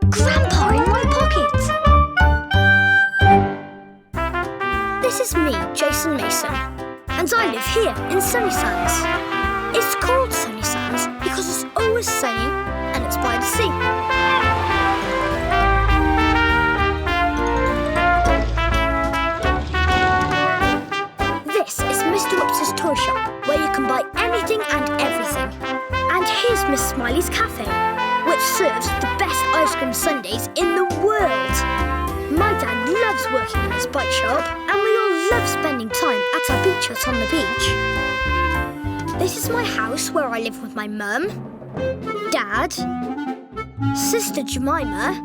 Grandpa in my pocket! This is me, Jason Mason, and I live here in Sunny Sands. It's called Sunny Sands because it's always sunny and it's by the sea. This is Mr. Whips's toy shop, where you can buy anything and everything. And here's Miss Smiley's cafe, which serves the best ice cream sundaes in the world. My dad loves working in his bike shop, and we all love spending time at our beach hut on the beach. This is my house where I live with my mum, Dad, Sister Jemima,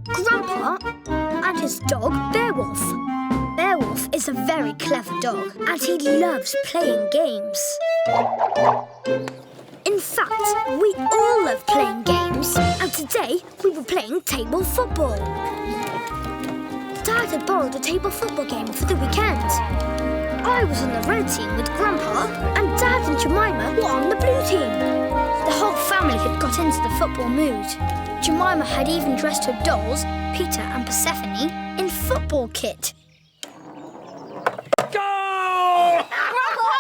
Grandpa, and his dog, Beowulf. Beowulf is a very clever dog, and he loves playing games. In fact, we all love playing games, and today we were playing table football. Dad had borrowed a table football game for the weekend. I was on the red team with Grandpa, and Dad and Jemima were on the blue team. The whole family had got into the football mood. Jemima had even dressed her dolls, Peter and Persephone, in football kit. Grandpa,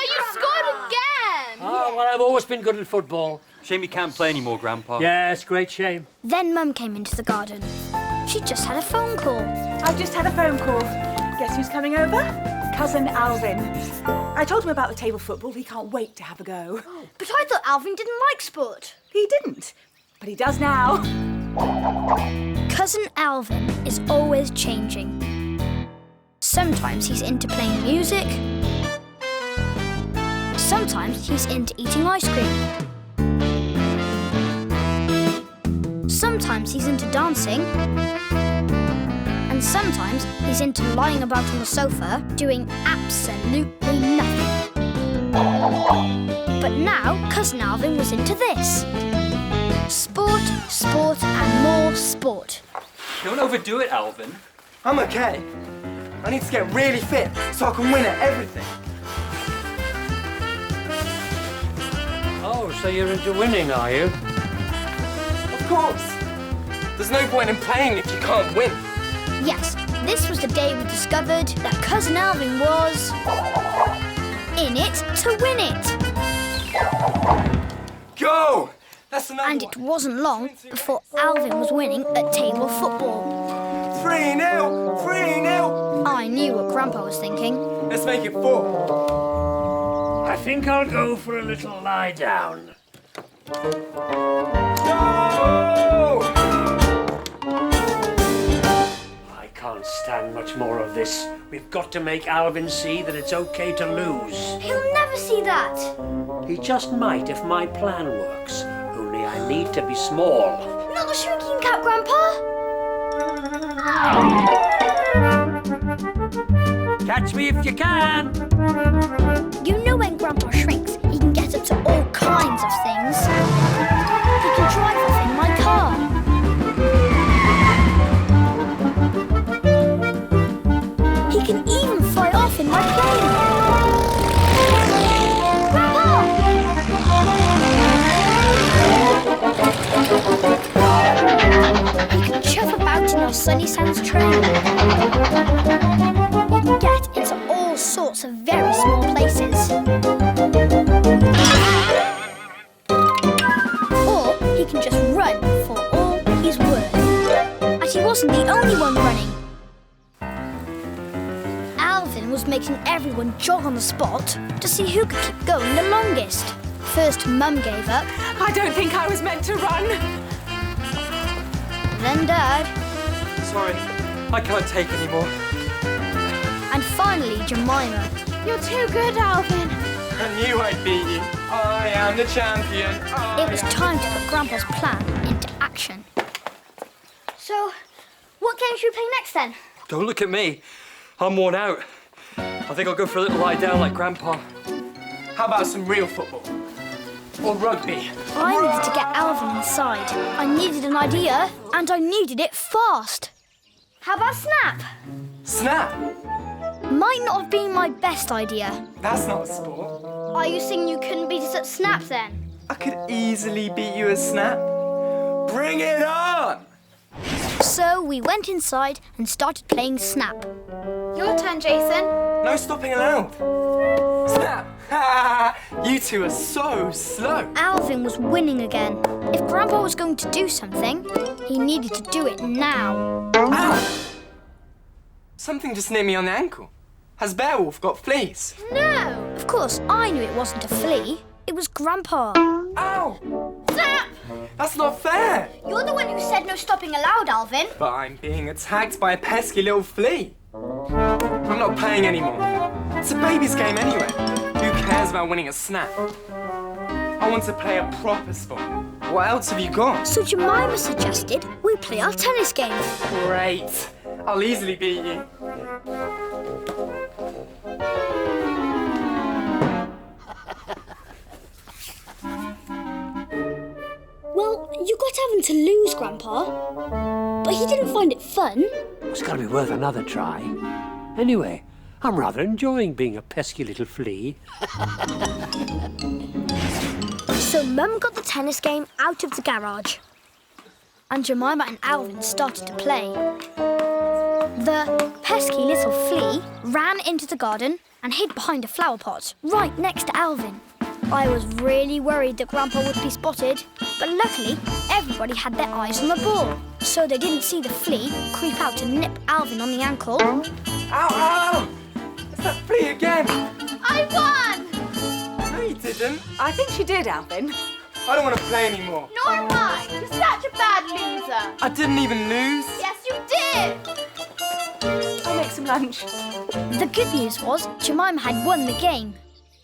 you scored again! Oh, well, I've always been good at football. Shame you can't play anymore, Grandpa. Yes, great shame. Then Mum came into the garden. She just had a phone call. I've just had a phone call. Guess who's coming over? Cousin Alvin. I told him about the table football. He can't wait to have a go. But I thought Alvin didn't like sport. He didn't, but he does now. Cousin Alvin is always changing. Sometimes he's into playing music. Sometimes he's into eating ice cream. Sometimes he's into dancing. And sometimes he's into lying about on the sofa doing absolutely nothing. But now Cousin Alvin was into this. Sport, sport and more sport. Don't overdo it, Alvin. I'm okay. I need to get really fit so I can win at everything. Oh, so you're into winning, are you? Of course. There's no point in playing if you can't win. Yes, this was the day we discovered that Cousin Alvin was in it to win it. Go! That's another And it wasn't long before Alvin was winning at table football. 3-0! 3-0! I knew what Grandpa was thinking. Let's make it 4. I think I'll go for a little lie down. Go! I can't stand much more of this. We've got to make Alvin see that it's okay to lose. He'll never see that. He just might if my plan works. Only I need to be small. Not the shrinking cap, Grandpa. Catch me if you can. You know when Grandpa shrinks, he can get up to all kinds of things. He can drive off in my car. He can even fly off in my plane. Grandpa! He can chuff about in our Sunny Sands train. He can get into all sorts of very small places. Or he can just run for all he's worth. And he wasn't the only one running. Alvin was making everyone jog on the spot to see who could keep going the longest. First, Mum gave up. I don't think I was meant to run. Then Dad. Sorry, I can't take anymore. And finally, Jemima. You're too good, Alvin. I knew I'd beat you. I am the champion. It was time to put Grandpa's plan into action. So, what game should we play next then? Don't look at me. I'm worn out. I think I'll go for a little lie down like Grandpa. How about some real football? Or rugby? I needed to get Alvin inside. I needed an idea, and I needed it fast. How about Snap? Snap? Might not have been my best idea. That's not a sport. Are you saying you couldn't beat us at Snap then? I could easily beat you at Snap. Bring it on! So we went inside and started playing Snap. Your turn, Jason. No stopping allowed. Snap! You two are so slow. Alvin was winning again. If Grandpa was going to do something, he needed to do it now. Ow! Something just nipped me on the ankle. Has Beowulf got fleas? No. Of course, I knew it wasn't a flea. It was Grandpa. Ow! Snap! That's not fair. You're the one who said no stopping allowed, Alvin. But I'm being attacked by a pesky little flea. I'm not playing anymore. It's a baby's game anyway. Who cares about winning a snap? I want to play a proper sport. What else have you got? So Jemima suggested we play our tennis game. Great. I'll easily beat you. Well, you got Alvin to lose, Grandpa. But he didn't find it fun. It's got to be worth another try. Anyway, I'm rather enjoying being a pesky little flea. So Mum got the tennis game out of the garage. And Jemima and Alvin started to play. The pesky little flea ran into the garden and hid behind a flower pot, right next to Alvin. I was really worried that Grandpa would be spotted, but luckily everybody had their eyes on the ball, so they didn't see the flea creep out to nip Alvin on the ankle. Ow, ow! It's that flea again! I won! No, you didn't. I think she did, Alvin. I don't want to play anymore. Nor am I. You're such a bad loser. I didn't even lose. Yes, you did. I'll make some lunch. The good news was Jemima had won the game.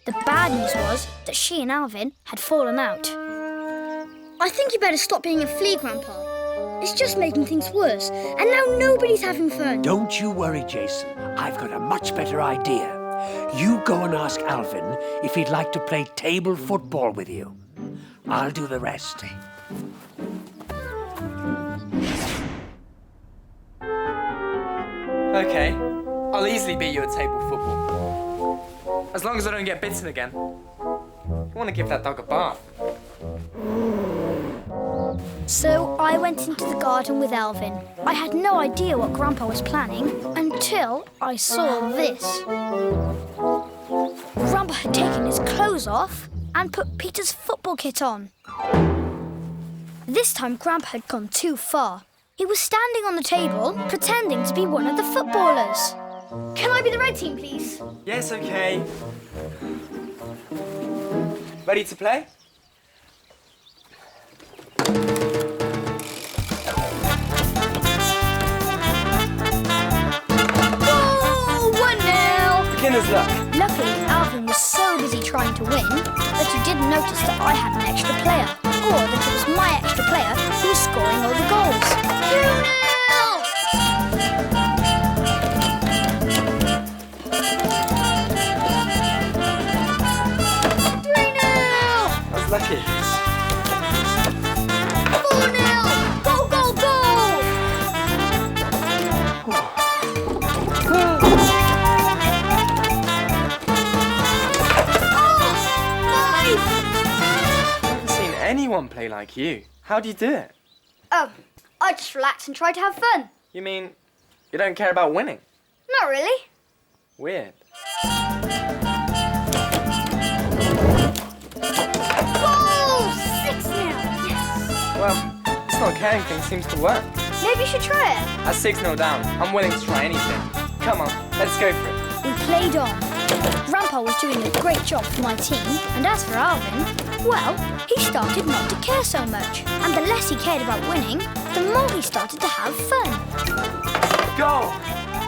The bad news was that she and Alvin had fallen out. I think you better stop being a flea, Grandpa. It's just making things worse, and now nobody's having fun. Don't you worry, Jason. I've got a much better idea. You go and ask Alvin if he'd like to play table football with you. I'll do the rest. Okay, I'll easily beat you at table football. As long as I don't get bitten again. I want to give that dog a bath. So I went into the garden with Alvin. I had no idea what Grandpa was planning until I saw this. Grandpa had taken his clothes off and put Peter's football kit on. This time Grandpa had gone too far. He was standing on the table, pretending to be one of the footballers. Can I be the red team, please? Yes, okay. Ready to play? Oh, 1-0. Beginner's luck. Luckily, Alvin was so busy trying to win that he didn't notice that I had an extra player, or that it was my extra player who was scoring all the goals. 2-0. Lucky. 4-0. Go, go, go. I haven't seen anyone play like you. How do you do it? Oh, I just relax and try to have fun. You mean you don't care about winning? Not really. Weird. Goal! 6-0. Yes. Well, this not caring thing seems to work. Maybe you should try it. At 6-0 down, I'm willing to try anything. Come on, let's go for it. We played on. Grandpa was doing a great job for my team, and as for Alvin, well, he started not to care so much. And the less he cared about winning, the more he started to have fun. Goal!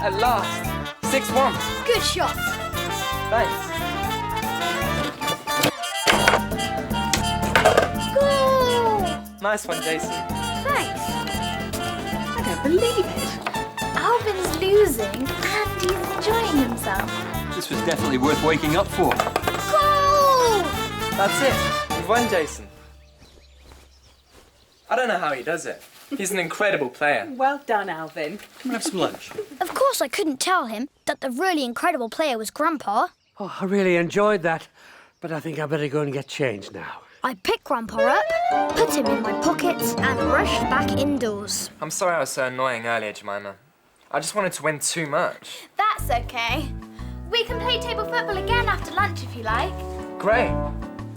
At last. 6-1. Good shot. Thanks. Goal! Nice one, Jason. Thanks. I don't believe it. Alvin's losing and he's enjoying himself. This was definitely worth waking up for. Goal! That's it. You've won, Jason. I don't know how he does it. He's an incredible player. Well done, Alvin. Come and have some lunch. Of course I couldn't tell him that the really incredible player was Grandpa. Oh, I really enjoyed that, but I think I better go and get changed now. I picked Grandpa up, put him in my pocket, and rushed back indoors. I'm sorry I was so annoying earlier, Jemima. I just wanted to win too much. That's okay. We can play table football again after lunch if you like. Great.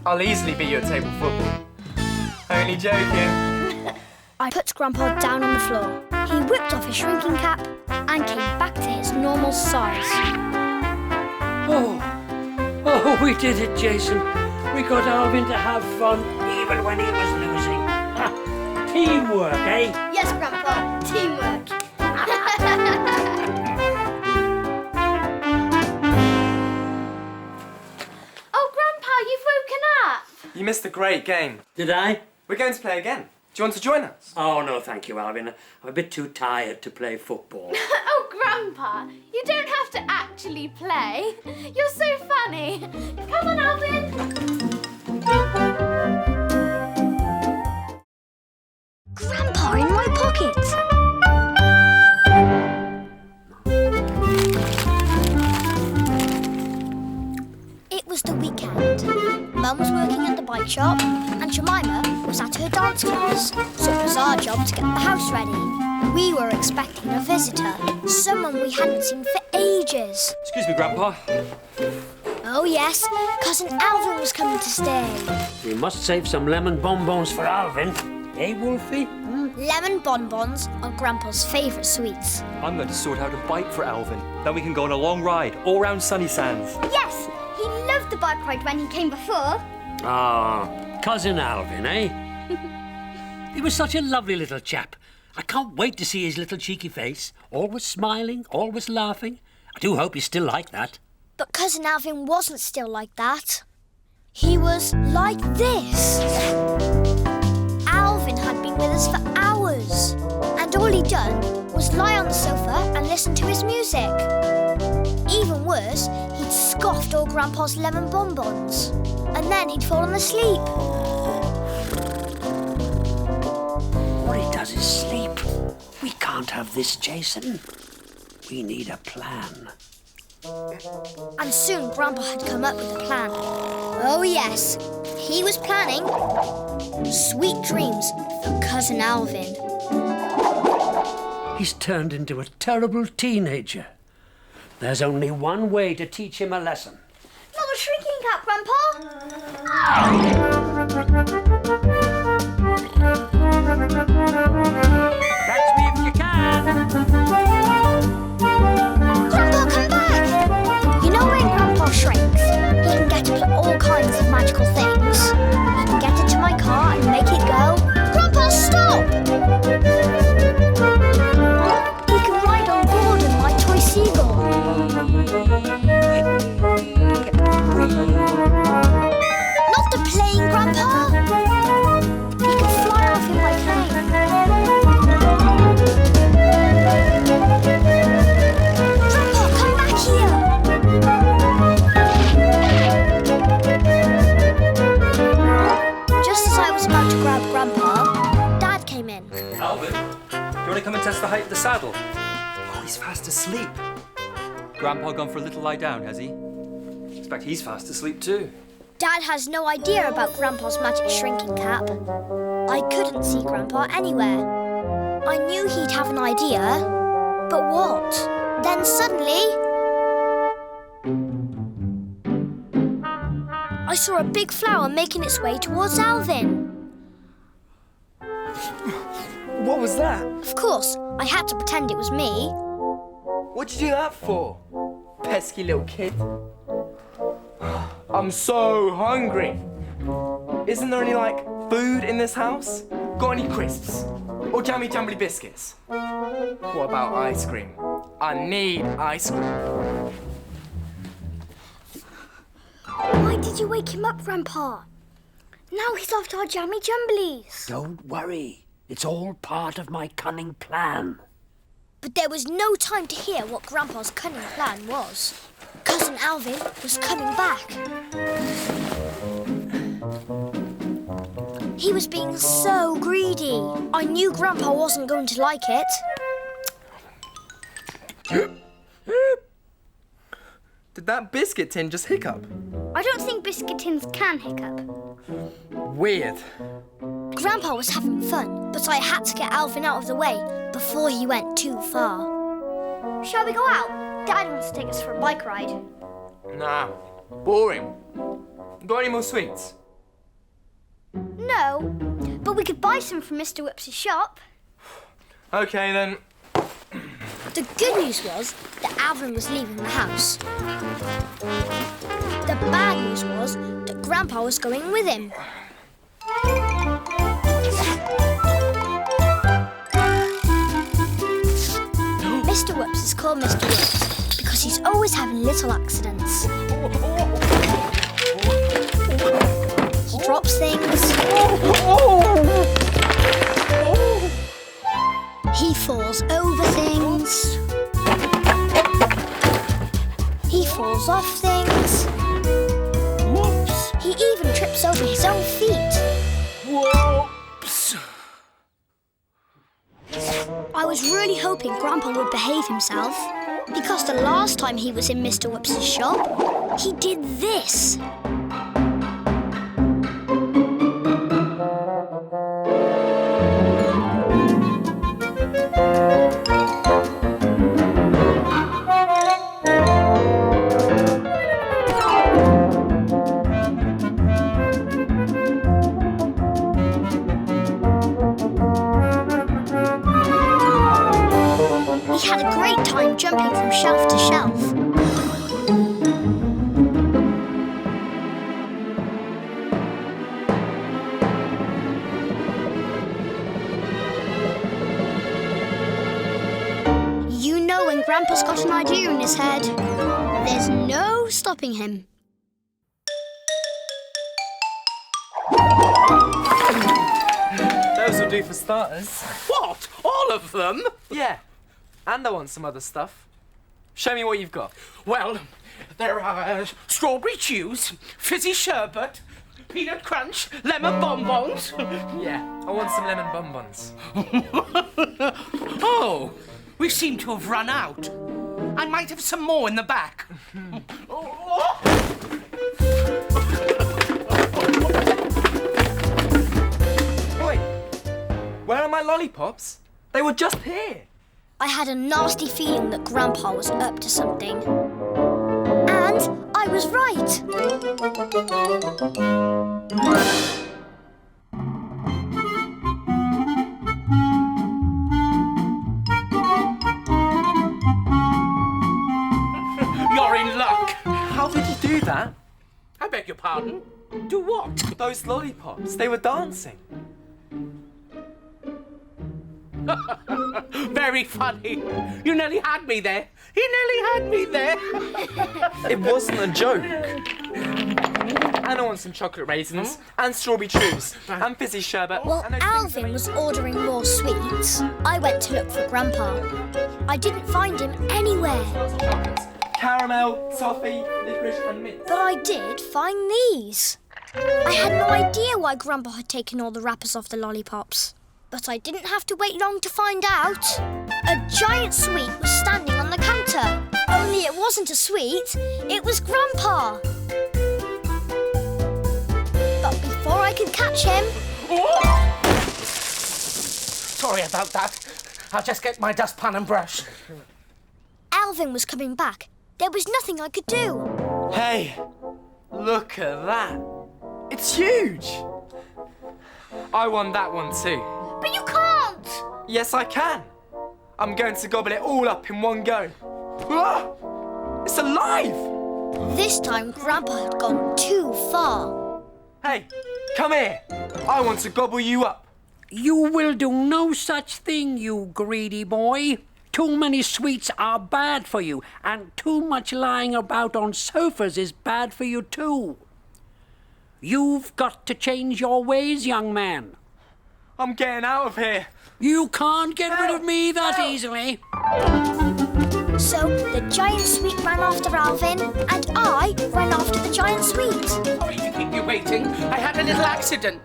I'll easily beat you at table football. Only joking. I put Grandpa down on the floor. He whipped off his shrinking cap and came back to his normal size. Oh, we did it, Jason. We got Alvin to have fun even when he was losing. Teamwork, eh? Yes, Grandpa, teamwork. Oh, Grandpa, you've woken up. You missed a great game. Did I? We're going to play again. Do you want to join us? Oh, no, thank you, Alvin. I'm a bit too tired to play football. Oh, Grandpa, you don't have to actually play. You're so funny. Come on, Alvin. Grandpa in my pocket. It was the weekend. Mum was working at the bike shop and Jemima was at her dance class, so it was our job to get the house ready. We were expecting a visitor, someone we hadn't seen for ages. Excuse me, Grandpa. Oh yes, Cousin Alvin was coming to stay. We must save some lemon bonbons for Alvin. Eh, Wolfie? Lemon bonbons are Grandpa's favourite sweets. I'm going to sort out a bike for Alvin. Then we can go on a long ride all round Sunny Sands. Yes, he loved the bike ride when he came before. Ah, Cousin Alvin, eh? He was such a lovely little chap. I can't wait to see his little cheeky face. Always smiling, always laughing. I do hope he's still like that. But Cousin Alvin wasn't still like that. He was like this. Alvin had been with us for hours, and all he'd done was lie on the sofa and listen to his music. Even worse, he'd scoffed all Grandpa's lemon bonbons, and then he'd fallen asleep. All he does is sleep. We can't have this, Jason. We need a plan. And soon Grandpa had come up with a plan. Oh yes, he was planning sweet dreams for Cousin Alvin. He's turned into a terrible teenager. There's only one way to teach him a lesson. Not a shrinking cap, Grandpa! Catch me if you can! Grandpa, come back! You know when Grandpa shrinks, he can get to all kinds of magical things. He can get into my car and make it go. Grandpa, stop! He can ride on board in my toy seagull. Not the plane, Grandpa! He can fly off in my plane. Grandpa, come back here! Just as I was about to grab Grandpa, Dad came in. Alvin, do you want to come and test the height of the saddle? Oh, he's fast asleep. Grandpa gone for a little lie down, has he? Expect he's fast asleep too. Dad has no idea about Grandpa's magic shrinking cap. I couldn't see Grandpa anywhere. I knew he'd have an idea, but what? Then suddenly, I saw a big flower making its way towards Alvin. What was that? Of course, I had to pretend it was me. What'd you do that for? Pesky little kid. I'm so hungry. Isn't there any, food in this house? Got any crisps? Or jammy jumbly biscuits? What about ice cream? I need ice cream. Why did you wake him up, Grandpa? Now he's after our jammy jumblies. Don't worry. It's all part of my cunning plan. But there was no time to hear what Grandpa's cunning plan was. Cousin Alvin was coming back. He was being so greedy. I knew Grandpa wasn't going to like it. Did that biscuit tin just hiccup? I don't think biscuit tins can hiccup. Weird. Grandpa was having fun, but I had to get Alvin out of the way before he went too far. Shall we go out? Dad wants to take us for a bike ride. Nah, boring. Got any more sweets? No, but we could buy some from Mr. Whips's shop. Okay then. The good news was that Alvin was leaving the house. The bad news was that Grandpa was going with him. Mr. Whips is called Mr. Whips because he's always having little accidents. He drops things. He falls over things. He falls off things. Whoops! He even trips over his own feet. Whoops! I was really hoping Grandpa would behave himself, because the last time he was in Mr. Whips's shop, he did this. He had a great time jumping from shelf to shelf. You know when Grandpa's got an idea in his head, there's no stopping him. Those will do for starters. What? All of them? Yeah. And I want some other stuff. Show me what you've got. Well, there are strawberry chews, fizzy sherbet, peanut crunch, lemon bonbons. Yeah, I want some lemon bonbons. Oh, we seem to have run out. I might have some more in the back. Wait, where are my lollipops? They were just here. I had a nasty feeling that Grandpa was up to something. And I was right. You're in luck. How did you do that? I beg your pardon? Do what? Those lollipops, they were dancing. Very funny. You nearly had me there. You nearly had me there. It wasn't a joke. And I want some chocolate raisins, and strawberry chews, and fizzy sherbet. Well, and those things that Alvin make- was ordering more sweets. I went to look for Grandpa. I didn't find him anywhere. Chocolates. Caramel, toffee, licorice, and mint. But I did find these. I had no idea why Grandpa had taken all the wrappers off the lollipops. But I didn't have to wait long to find out. A giant sweet was standing on the counter. Only it wasn't a sweet, it was Grandpa. But before I could catch him... Sorry about that. I'll just get my dustpan and brush. Alvin was coming back. There was nothing I could do. Hey, look at that. It's huge. I want that one too. But you can't! Yes, I can. I'm going to gobble it all up in one go. Ah! It's alive! This time, Grandpa had gone too far. Hey, come here. I want to gobble you up. You will do no such thing, you greedy boy. Too many sweets are bad for you, and too much lying about on sofas is bad for you too. You've got to change your ways, young man. I'm getting out of here. You can't get rid of me that easily. So the giant sweet ran after Alvin, and I ran after the giant sweet. Sorry to keep you waiting. I had a little accident.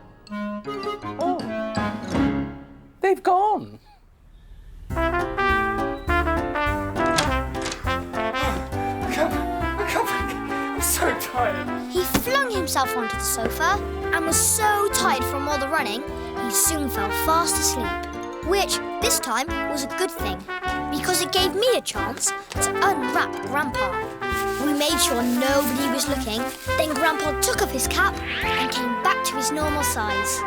Oh, they've gone. Come back. I'm so tired. He flung himself himself onto the sofa and was so tired from all the running, he soon fell fast asleep. Which, this time, was a good thing, because it gave me a chance to unwrap Grandpa. We made sure nobody was looking, then Grandpa took off his cap and came back to his normal size.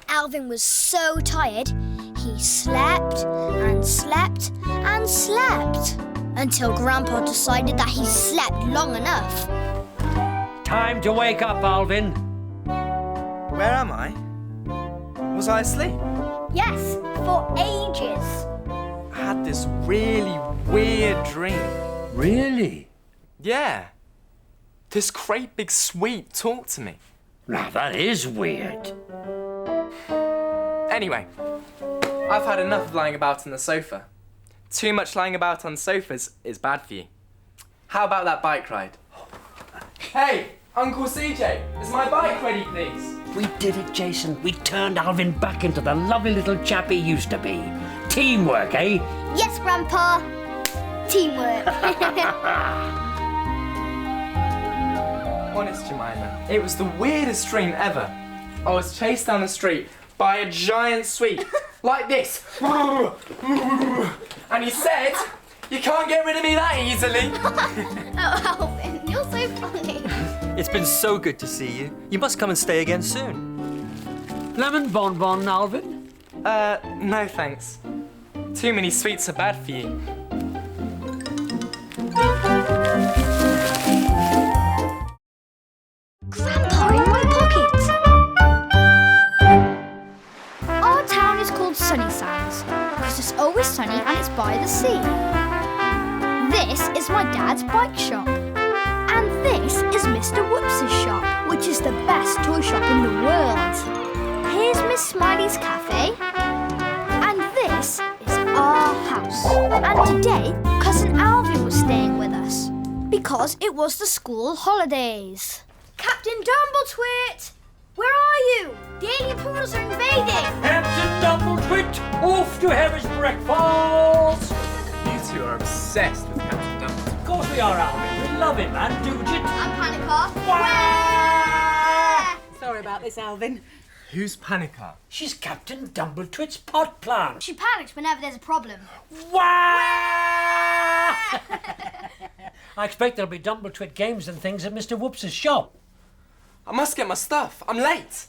Alvin was so tired, he slept and slept and slept until Grandpa decided that he slept long enough. Time to wake up, Alvin. Where am I? Was I asleep? Yes, for ages. I had this really weird dream. Really? Yeah. This great big sweep talked to me. Now that is weird. Anyway, I've had enough of lying about on the sofa. Too much lying about on sofas is bad for you. How about that bike ride? Hey, Uncle CJ, is my bike ready, please? We did it, Jason. We turned Alvin back into the lovely little chap he used to be. Teamwork, eh? Yes, Grandpa. Teamwork. Honest, Jemima, it was the weirdest dream ever. I was chased down the street by a giant sweep, like this. And he said, "You can't get rid of me that easily." Oh, Alvin, you're so funny. It's been so good to see you. You must come and stay again soon. Lemon bonbon, Alvin? No thanks. Too many sweets are bad for you. Grandpa in my pocket. Our town is called Sunny Sands because it's always sunny and it's by the sea. This is my dad's bike shop. And this is Mr. Whoops' shop, which is the best toy shop in the world. Here's Miss Smiley's cafe. And this is our house. And today, Cousin Alvin was staying with us because it was the school holidays. Captain Dumbletwit! Where are you? The alien poodles are invading! Captain Dumbletwit, off to have his breakfast! You two are obsessed with Captain Dumbledore. Of course we are, Alvin. We love him, man, do you? I'm Panica. Sorry about this, Alvin. Who's Panica? She's Captain Dumbletwit's pot plant. She panics whenever there's a problem. Wah! I expect there'll be Dumbletwit games and things at Mr. Whoops' shop. I must get my stuff. I'm late.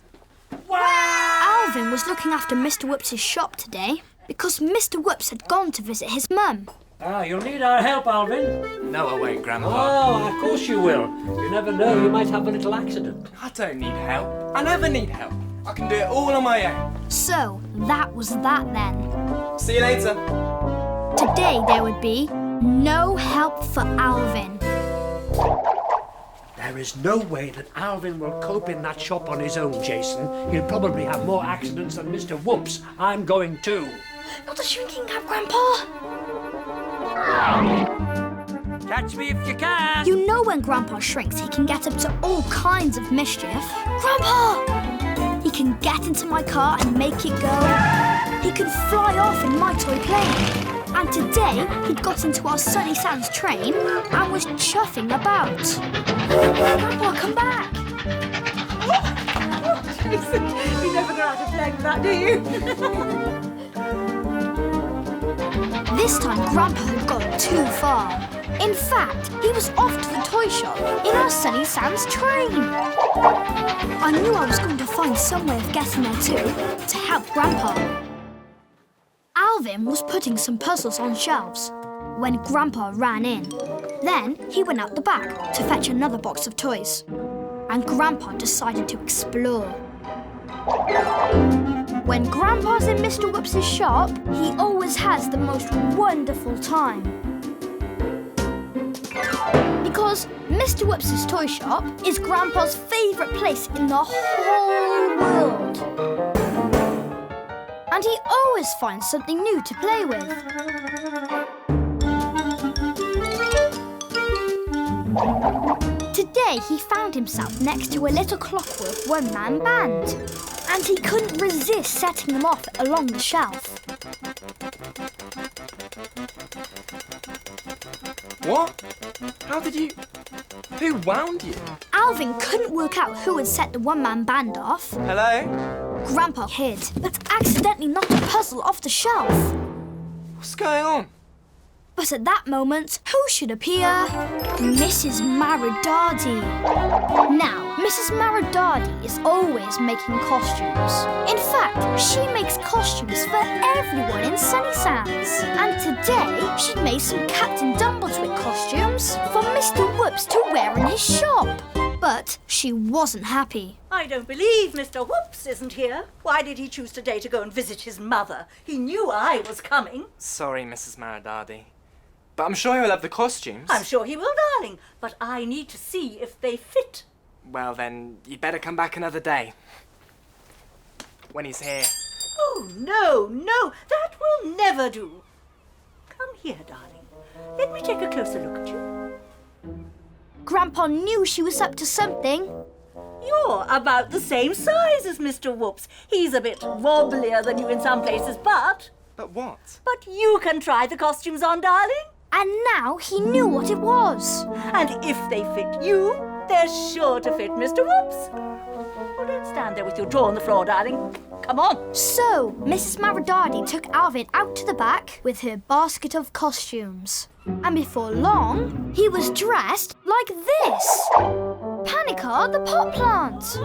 Alvin was looking after Mr. Whoops' shop today because Mr. Whoops had gone to visit his mum. Ah, you'll need our help, Alvin. No, I won't, Grandpa. Oh, of course you will. You never know, you might have a little accident. I don't need help. I never need help. I can do it all on my own. So, that was that then. See you later. Today there would be no help for Alvin. There is no way that Alvin will cope in that shop on his own, Jason. He'll probably have more accidents than Mr. Whoops. I'm going too. Not a shrinking cap, Grandpa. Catch me if you can. You know when Grandpa shrinks, he can get up to all kinds of mischief. Grandpa! He can get into my car and make it go. He can fly off in my toy plane. And today, he'd got into our Sunny Sands train and was chuffing about. Grandpa, come back! Jason, you never go out of playing with that, do you? This time, Grandpa had gone too far. In fact, he was off to the toy shop in our Sunny Sands train. I knew I was going to find some way of getting there too, to help Grandpa. Alvin was putting some puzzles on shelves when Grandpa ran in. Then he went out the back to fetch another box of toys. And Grandpa decided to explore. When Grandpa's in Mr. Whoops' shop, he always has the most wonderful time. Because Mr. Whoops' toy shop is Grandpa's favourite place in the whole world. And he always finds something new to play with. Today he found himself next to a little clockwork one-man band. And he couldn't resist setting them off along the shelf. What? How did you... Who wound you? Alvin couldn't work out who had set the one-man band off. Hello? Grandpa hid, but accidentally knocked a puzzle off the shelf. What's going on? But at that moment, who should appear? Mrs. Maridadi. Now, Mrs. Maridadi is always making costumes. In fact, she makes costumes for everyone in Sunny Sands. And today, she'd made some Captain Dumbletwit costumes for Mr. Whoops to wear in his shop. But she wasn't happy. I don't believe Mr. Whoops isn't here. Why did he choose today to go and visit his mother? He knew I was coming. Sorry, Mrs. Maridadi. But I'm sure he'll have the costumes. I'm sure he will, darling. But I need to see if they fit. Well, then, you'd better come back another day. When he's here. Oh, no, that will never do. Come here, darling. Let me take a closer look at you. Grandpa knew she was up to something. You're about the same size as Mr. Whoops. He's a bit wobblier than you in some places, but... But what? But you can try the costumes on, darling. And now he knew what it was. And if they fit you, they're sure to fit Mr. Whoops. Well, don't stand there with your jaw on the floor, darling. Come on. So, Mrs. Maridadi took Alvin out to the back with her basket of costumes. And before long, he was dressed like this. Panica the pot plant.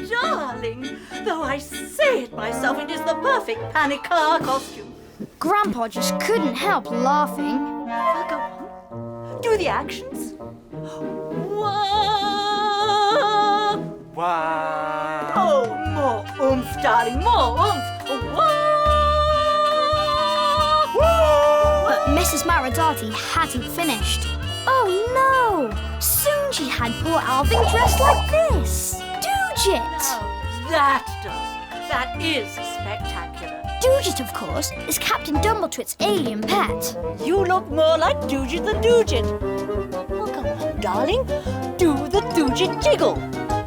Darling, though I say it myself, it is the perfect Panica costume. Grandpa just couldn't help laughing. Well, go on. Do the actions. Whoa! Wow. Oh, more oomph, darling, more oomph. Whoa! But Mrs. Maridadi hadn't finished. Oh no! Soon she had poor Alvin dressed like this. Doojit! Oh, that is spectacular. Doojit, of course, is Captain Dumbletwit's alien pet. You look more like Doojit than Doojit. Well, come on, darling. Do the Doojit jiggle.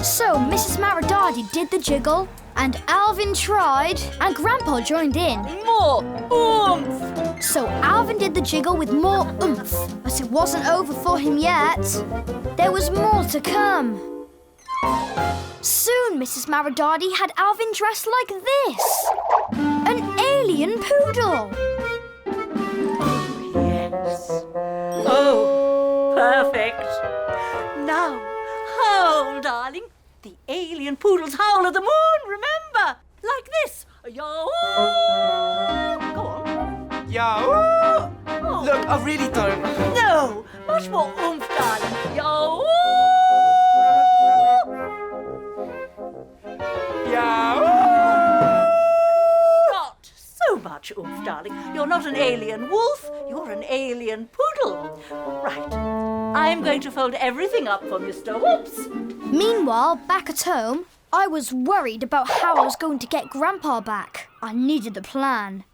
So Mrs. Maridadi did the jiggle, and Alvin tried, and Grandpa joined in. More oomph. So Alvin did the jiggle with more oomph, but it wasn't over for him yet. There was more to come. Soon Mrs. Maridadi had Alvin dressed like this. An alien poodle. Yes. Oh, perfect. Now, howl, darling. The alien poodle's howl of the moon, remember? Like this. Yo. Go on. Yo. Oh. Look, I really don't. No, much more oomph, darling. Yo. Not so much oomph, darling. You're not an alien wolf, you're an alien poodle. Right. I'm going to fold everything up for Mr. Whoops. Meanwhile, back at home, I was worried about how I was going to get Grandpa back. I needed a plan.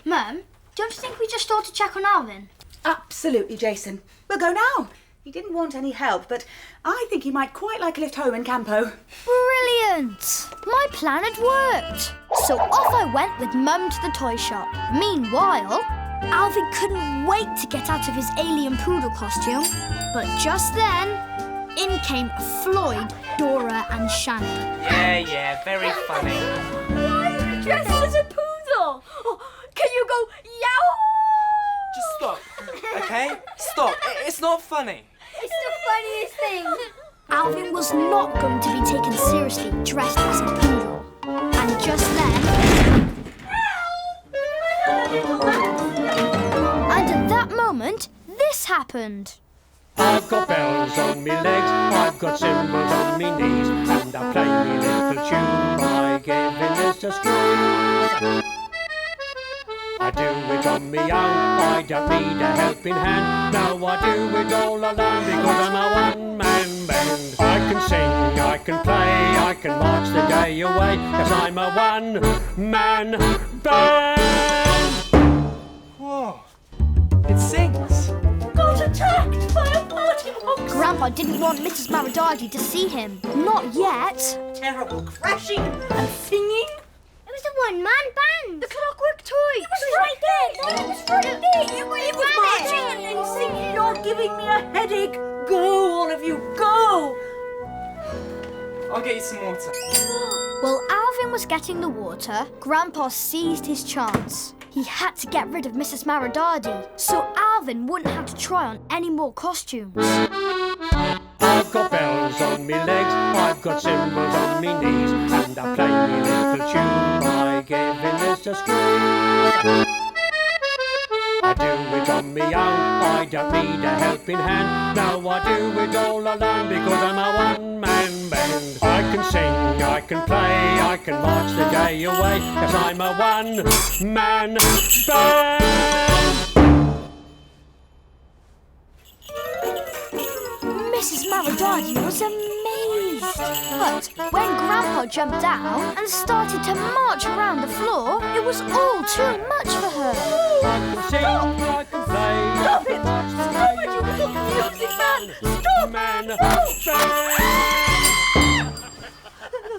Mum, don't you think we just ought to check on Alvin? Absolutely, Jason. We'll go now. He didn't want any help, but I think he might quite like a lift home in Campo. Brilliant! My plan had worked. So off I went with Mum to the toy shop. Meanwhile, Alvin couldn't wait to get out of his alien poodle costume. But just then, in came Floyd, Dora and Shannon. Yeah, very funny. Why are you dressed as a poodle? Oh, can you go yow? Just stop, okay? Stop. It's not funny. It's the funniest thing. Alvin was not going to be taken seriously dressed as a poodle. And just then... And at that moment, this happened. I've got bells on me legs, I've got cymbals on me knees, and I play me little tune by giving this a squeeze. I do it on me own, I don't need a helping hand. No, I do it all alone because I'm a one-man band. I can sing, I can play, I can march the day away, cause I'm a one-man band. Whoa. It sings. Got attacked by a party box. Grandpa didn't want Mrs. Maridadi to see him. Not yet. Terrible crashing and singing. It was a one-man band. The clockwork toy. It was right there. It was right there. It was Marching and singing. You're giving me a headache. Go, all of you, go! I'll get you some water. While Alvin was getting the water, Grandpa seized his chance. He had to get rid of Mrs. Maridadi, so Alvin wouldn't have to try on any more costumes. I've got bells on me legs, I've got cymbals on me knees, and I play me little tune by giving this a squeeze. I do it on me own, I don't need a helping hand. Now I do it all alone because I'm a one-man band. I can sing, I can play, I can march the day away, cause I'm a one-man band. Mrs. Maridadi was amazed. But when Grandpa jumped down and started to march around the floor, it was all too much for her. I can sing, I can play, Stop it! march the Stop day it, you little music man! man band.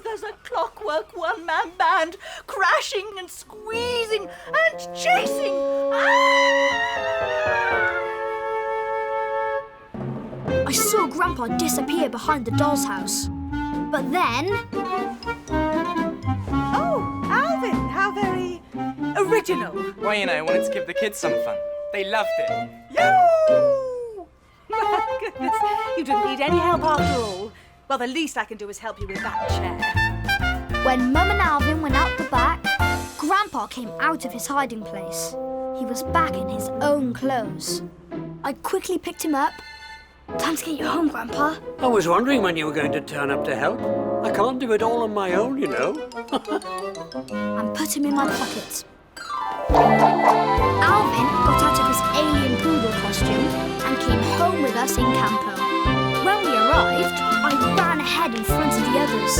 There's a clockwork one-man band crashing and squeezing and chasing. I saw Grandpa disappear behind the doll's house. But then... Oh, Alvin, how very original. Well, you know, I wanted to give the kids some fun. They loved it. Yoo! My goodness, you didn't need any help after all. Well, the least I can do is help you with that chair. When Mum and Alvin went out the back, Grandpa came out of his hiding place. He was back in his own clothes. I quickly picked him up. Time to get you home, Grandpa. I was wondering when you were going to turn up to help. I can't do it all on my own, you know. And put him in my pocket. Alvin got out of his alien poodle costume and came home with us in Campo. When we arrived, I ran ahead in front of the others.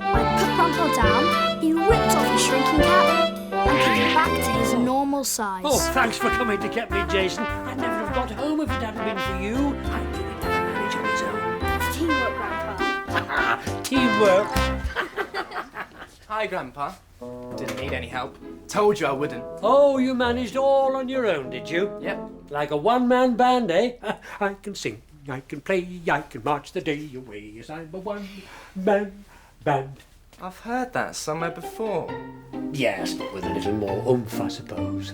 I put Grandpa down, he whipped off his shrinking cap and came back to his normal size. Oh, thanks for coming to get me, Jason. I'd never have got home if it hadn't been for you. I didn't have to manage on his own. It's teamwork, Grandpa. Teamwork. Hi, Grandpa. Didn't need any help. Told you I wouldn't. Oh, you managed all on your own, did you? Yep. Like a one-man band, eh? I can sing, I can play, I can march the day away. Yes, I'm a one-man band. I've heard that somewhere before. Yes, but with a little more oomph, I suppose.